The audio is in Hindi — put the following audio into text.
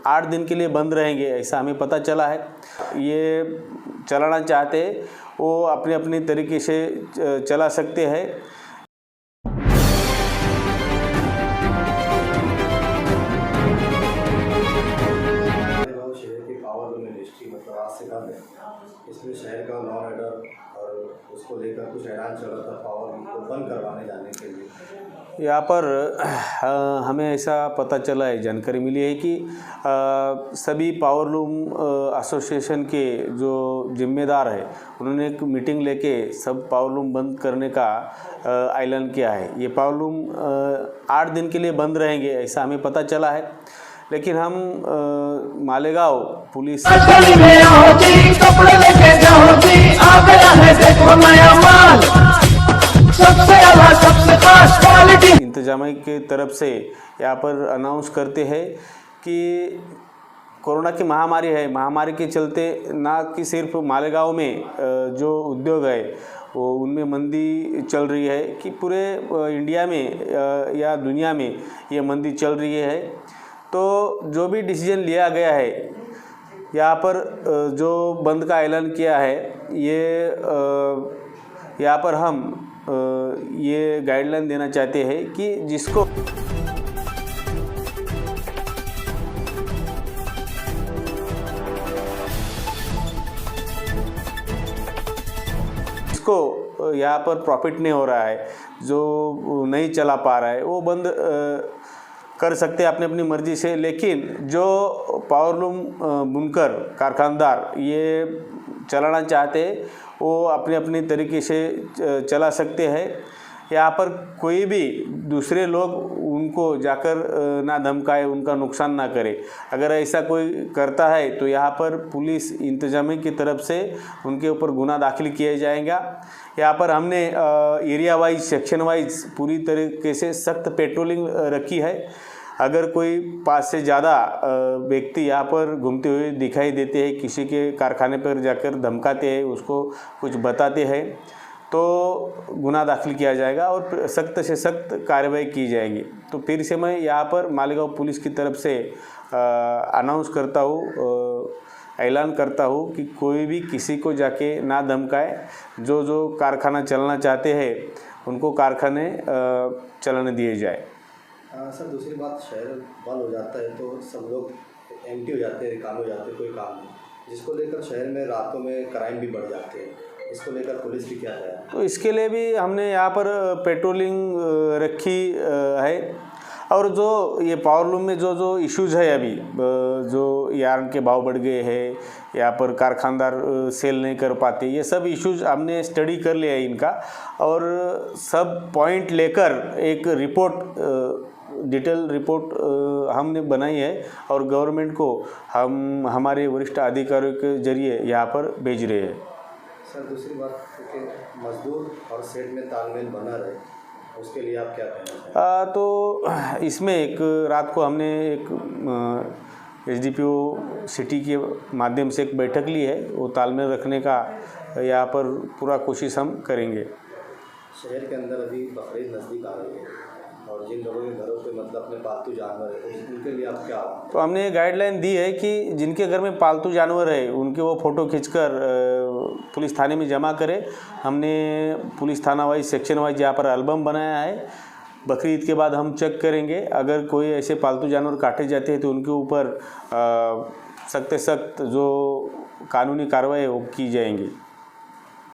8 दिन के लिए बंद रहेंगे, ऐसा हमें पता चला है। ये चलाना चाहते वो अपने अपने तरीके से चला सकते हैं। शहर की पावरलूम इंडस्ट्री मतलब आज से कम है, इसमें शहर का लॉ एंड ऑर्डर और उसको लेकर कुछ ऐलान चल रहा था पावर को बंद करवाने जाने के लिए। यहाँ पर हमें ऐसा पता चला है, जानकारी मिली है कि सभी पावरलूम एसोसिएशन के जो जिम्मेदार है उन्होंने एक मीटिंग लेके सब पावरलूम बंद करने का ऐलान किया है। ये पावरलूम 8 दिन के लिए बंद रहेंगे, ऐसा हमें पता चला है। लेकिन हम मालेगांव पुलिस इंतजामिया की तरफ से यहाँ पर अनाउंस करते हैं कि कोरोना की महामारी है, महामारी के चलते ना कि सिर्फ मालेगांव में जो उद्योग है वो उनमें मंदी चल रही है कि पूरे इंडिया में या दुनिया में ये मंदी चल रही है। तो जो भी डिसीजन लिया गया है यहाँ पर जो बंद का ऐलान किया है, ये यहाँ पर हम ये गाइडलाइन देना चाहते हैं कि जिसको यहाँ पर प्रॉफिट नहीं हो रहा है, जो नहीं चला पा रहा है, वो बंद कर सकते हैं अपनी अपनी मर्जी से। लेकिन जो पावरलूम बुनकर कारखानदार ये चलाना चाहते हैं वो अपने अपने तरीके से चला सकते हैं। यहाँ पर कोई भी दूसरे लोग उनको जाकर ना धमकाए, उनका नुकसान ना करे। अगर ऐसा कोई करता है तो यहाँ पर पुलिस इंतजामिया की तरफ से उनके ऊपर गुना दाखिल किया जाएगा। यहाँ पर हमने एरिया वाइज, सेक्शन वाइज पूरी तरीके से सख्त पेट्रोलिंग रखी है। अगर कोई 5 से ज़्यादा व्यक्ति यहाँ पर घूमते हुए दिखाई देते हैं, किसी के कारखाने पर जाकर धमकाते हैं, उसको कुछ बताते हैं, तो गुनाह दाखिल किया जाएगा और सख्त से सख्त कार्रवाई की जाएगी। तो फिर से मैं यहाँ पर मालेगांव पुलिस की तरफ से अनाउंस करता हूँ, ऐलान करता हूँ कि कोई भी किसी को जाके ना धमकाए। जो जो कारखाना चलना चाहते हैं उनको कारखाने चलाने दिए जाए। सर दूसरी बात, शहर बंद हो जाता है तो सब लोग एम्प्टी हो जाते हैं, रिकाम हो जाते हैं, कोई काम नहीं, जिसको लेकर शहर में रातों में क्राइम भी बढ़ जाते हैं। इसको लेकर पुलिस भी क्या है? तो इसके लिए भी हमने यहाँ पर पेट्रोलिंग रखी है। और जो ये पावरलूम में जो जो इश्यूज़ है अभी, जो यार्न के भाव बढ़ गए हैं, यहाँ पर कारखानदार सेल नहीं कर पाते, ये सब इश्यूज़ हमने स्टडी कर लिया है इनका, और सब पॉइंट लेकर एक रिपोर्ट, डिटेल रिपोर्ट हमने बनाई है और गवर्नमेंट को हम हमारे वरिष्ठ अधिकारियों के जरिए यहाँ पर भेज रहे हैं। सर दूसरी बात कि मजदूर और सेठ में तालमेल बना रहे, उसके लिए आप क्या कहना चाहेंगे? तो इसमें एक रात को हमने एक SDPO सिटी के माध्यम से एक बैठक ली है, वो तालमेल रखने का यहाँ पर पूरा कोशिश हम करेंगे। शहर के अंदर अभी बकरीद नज़दीक आ रही है और जिन लोगों के घरों पे मतलब अपने पालतू जानवर है, उनके लिए आप क्या? तो हमने गाइडलाइन दी है कि जिनके घर में पालतू जानवर है उनके वो फ़ोटो खींचकर पुलिस थाने में जमा करें। हमने पुलिस थाना वाइज, सेक्शन वाइज यहाँ पर एल्बम बनाया है। बकरीद के बाद हम चेक करेंगे, अगर कोई ऐसे पालतू जानवर काटे जाते हैं तो उनके ऊपर सख्त से सख्त जो कानूनी कार्रवाई है वो की जाएंगी।